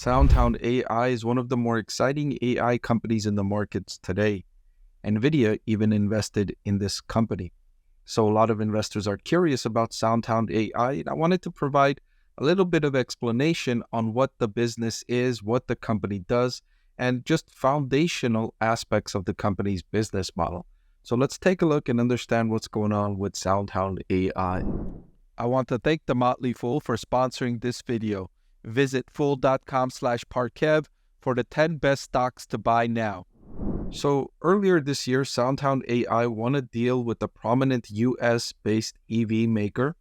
SoundHound AI is one of the more exciting AI companies in the markets today. NVIDIA even invested in this company. So a lot of investors are curious about SoundHound AI, and I wanted to provide a little bit of explanation on what the business is, what the company does, and just foundational aspects of the company's business model. So let's take a look and understand what's going on with SoundHound AI. I want to thank the Motley Fool for sponsoring this video. Visit fool.com/Parkev for the 10 best stocks to buy now. So earlier this year, SoundHound AI won a deal with a prominent US-based EV maker,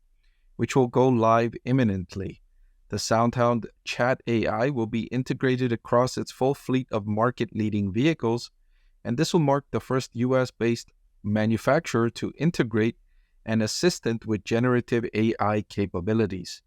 which will go live imminently. The SoundHound Chat AI will be integrated across its full fleet of market-leading vehicles, and this will mark the first US-based manufacturer to integrate an assistant with generative AI capabilities.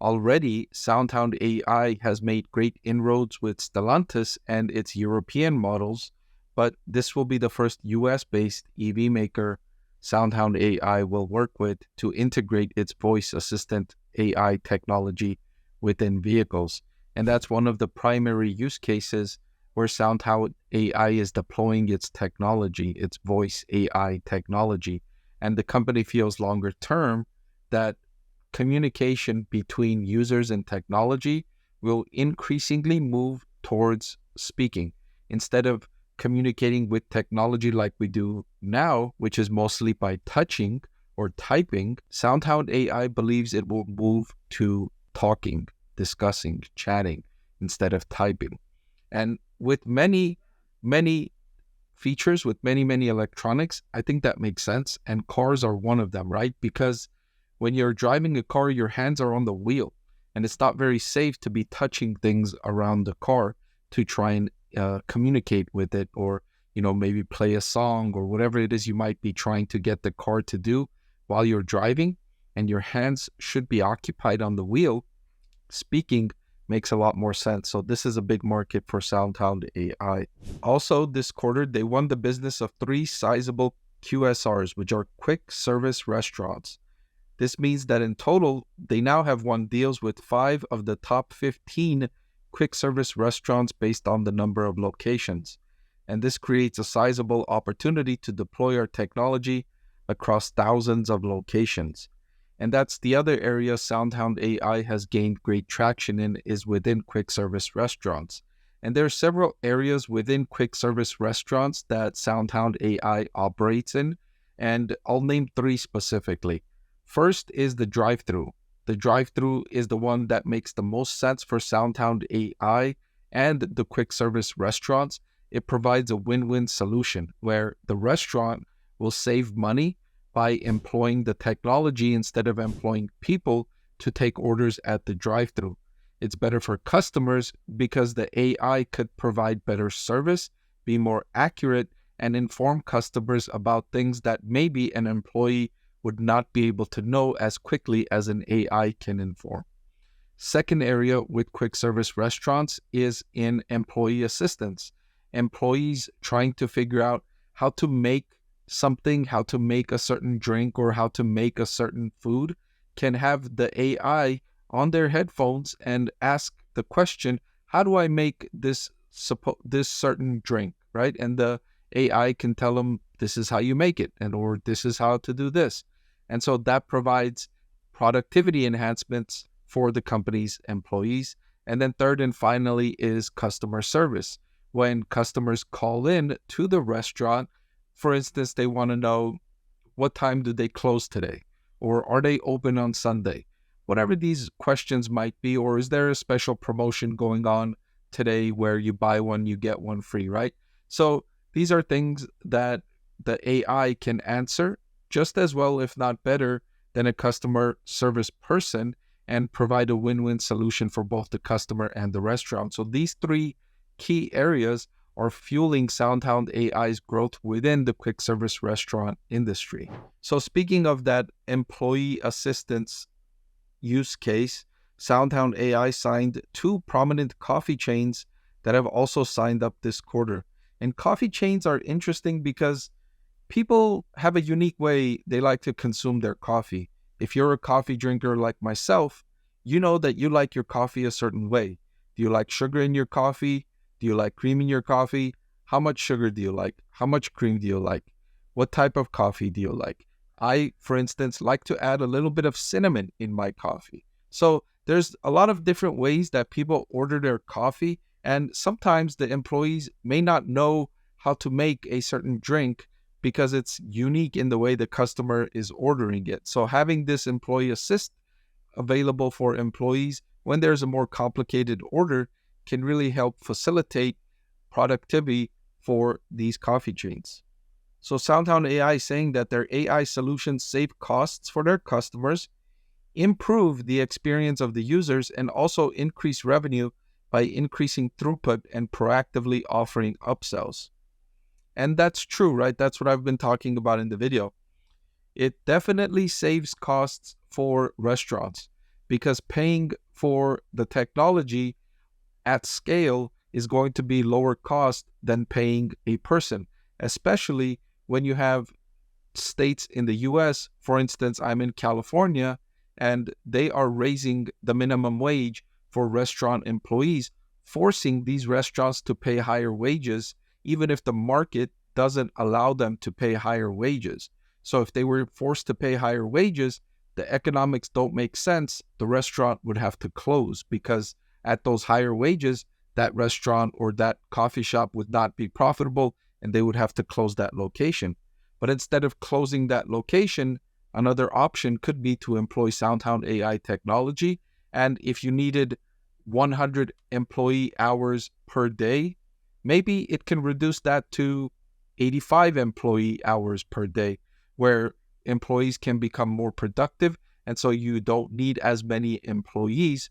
Already, SoundHound AI has made great inroads with Stellantis and its European models, but this will be the first US-based EV maker SoundHound AI will work with to integrate its voice assistant AI technology within vehicles. And that's one of the primary use cases where SoundHound AI is deploying its technology, its voice AI technology. And the company feels longer term that communication between users and technology will increasingly move towards speaking. Instead of communicating with technology like we do now, which is mostly by touching or typing, SoundHound AI believes it will move to talking, discussing, chatting instead of typing. And with many features, with many electronics, I think that makes sense. And cars are one of them, right? Because when you're driving a car, your hands are on the wheel, and it's not very safe to be touching things around the car to try and communicate with it, or maybe play a song or whatever it is you might be trying to get the car to do while you're driving, and your hands should be occupied on the wheel. Speaking makes a lot more sense. So this is a big market for SoundHound AI. Also, this quarter, they won the business of 3 sizable QSRs, which are quick service restaurants. This means that in total, they now have won deals with 5 of the top 15 quick service restaurants based on the number of locations. And this creates a sizable opportunity to deploy our technology across thousands of locations. And that's the other area SoundHound AI has gained great traction in, is within quick service restaurants. And there are several areas within quick service restaurants that SoundHound AI operates in, and I'll name 3 specifically. First is the drive-thru. The drive-thru is the one that makes the most sense for SoundHound AI and the quick service restaurants. It provides a win-win solution where the restaurant will save money by employing the technology instead of employing people to take orders at the drive-thru. It's better for customers because the AI could provide better service, be more accurate, and inform customers about things that maybe an employee would not be able to know as quickly as an AI can inform. Second area with quick service restaurants is in employee assistance. Employees trying to figure out how to make something, how to make a certain drink, or how to make a certain food, can have the AI on their headphones and ask the question, how do I make this certain drink, right? And the AI can tell them, this is how you make it, or this is how to do this. And so that provides productivity enhancements for the company's employees. And then third and finally is customer service. When customers call in to the restaurant, for instance, they want to know, what time do they close today? Or are they open on Sunday? Whatever these questions might be, or is there a special promotion going on today where you buy one, you get one free, right? So these are things that the AI can answer just as well, if not better, than a customer service person, and provide a win-win solution for both the customer and the restaurant. So these 3 key areas are fueling SoundHound AI's growth within the quick service restaurant industry. So speaking of that employee assistance use case, SoundHound AI signed 2 prominent coffee chains that have also signed up this quarter. And coffee chains are interesting because people have a unique way they like to consume their coffee. If you're a coffee drinker like myself, you know that you like your coffee a certain way. Do you like sugar in your coffee? Do you like cream in your coffee? How much sugar do you like? How much cream do you like? What type of coffee do you like? I, for instance, like to add a little bit of cinnamon in my coffee. So there's a lot of different ways that people order their coffee, and sometimes the employees may not know how to make a certain drink because it's unique in the way the customer is ordering it. So having this employee assist available for employees when there's a more complicated order can really help facilitate productivity for these coffee chains. So SoundHound AI is saying that their AI solutions save costs for their customers, improve the experience of the users, and also increase revenue by increasing throughput and proactively offering upsells. And that's true, right? That's what I've been talking about in the video. It definitely saves costs for restaurants because paying for the technology at scale is going to be lower cost than paying a person, especially when you have states in the US. For instance, I'm in California, and they are raising the minimum wage for restaurant employees, forcing these restaurants to pay higher wages, even if the market doesn't allow them to pay higher wages. So if they were forced to pay higher wages, the economics don't make sense. The restaurant would have to close because at those higher wages, that restaurant or that coffee shop would not be profitable and they would have to close that location. But instead of closing that location, another option could be to employ SoundHound AI technology. And if you needed 100 employee hours per day, maybe it can reduce that to 85 employee hours per day, where employees can become more productive. And so you don't need as many employees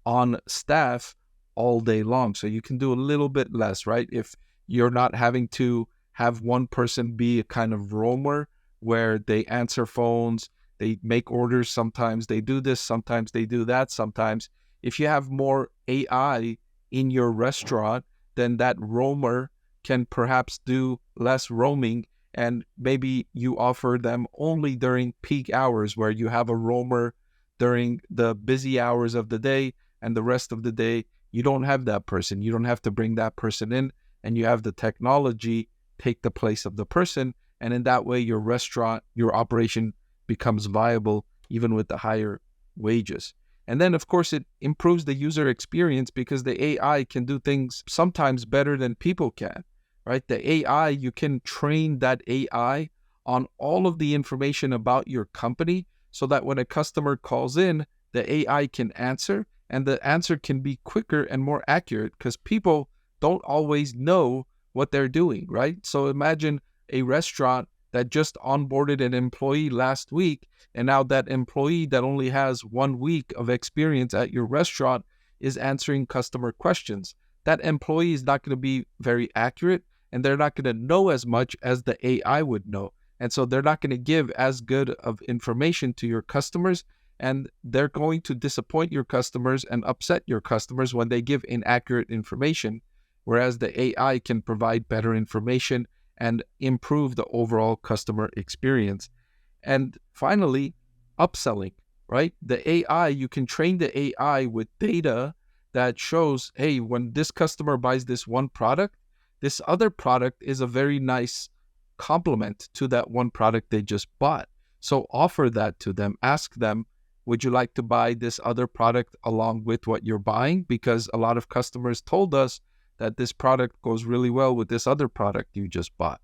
on staff all day long. So you can do a little bit less, right? If you're not having to have one person be a kind of roamer where they answer phones, they make orders, sometimes they do this, sometimes they do that, sometimes. If you have more AI in your restaurant, then that roamer can perhaps do less roaming, and maybe you offer them only during peak hours where you have a roamer during the busy hours of the day, and the rest of the day you don't have that person. You don't have to bring that person in, and you have the technology take the place of the person. And in that way, your restaurant, your operation becomes viable even with the higher wages. And then, of course, it improves the user experience because the AI can do things sometimes better than people can, right? The AI, you can train that AI on all of the information about your company so that when a customer calls in, the AI can answer, and the answer can be quicker and more accurate because people don't always know what they're doing, right? So imagine a restaurant that just onboarded an employee last week, and now that employee that only has 1 week of experience at your restaurant is answering customer questions. That employee is not going to be very accurate, and they're not going to know as much as the AI would know. And so they're not going to give as good of information to your customers, and they're going to disappoint your customers and upset your customers when they give inaccurate information, whereas the AI can provide better information and improve the overall customer experience. And finally, upselling, right? The AI, you can train the AI with data that shows, hey, when this customer buys this one product, this other product is a very nice complement to that one product they just bought. So offer that to them. Ask them, would you like to buy this other product along with what you're buying? Because a lot of customers told us that this product goes really well with this other product you just bought.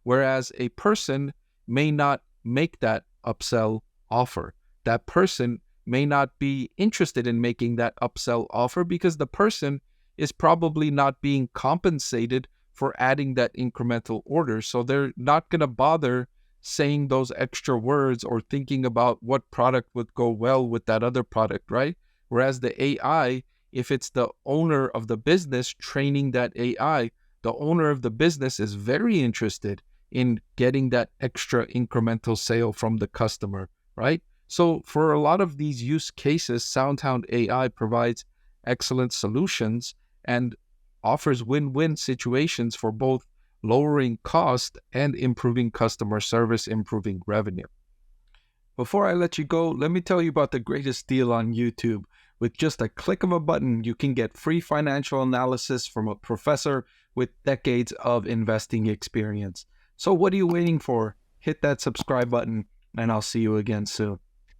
Whereas a person may not make that upsell offer. That person may not be interested in making that upsell offer because the person is probably not being compensated for adding that incremental order. So they're not going to bother saying those extra words or thinking about what product would go well with that other product, right? Whereas the AI, if it's the owner of the business training that AI, the owner of the business is very interested in getting that extra incremental sale from the customer, right? So for a lot of these use cases, SoundHound AI provides excellent solutions and offers win-win situations for both lowering cost and improving customer service, improving revenue. Before I let you go, let me tell you about the greatest deal on YouTube. With just a click of a button, you can get free financial analysis from a professor with decades of investing experience. So what are you waiting for? Hit that subscribe button, and I'll see you again soon.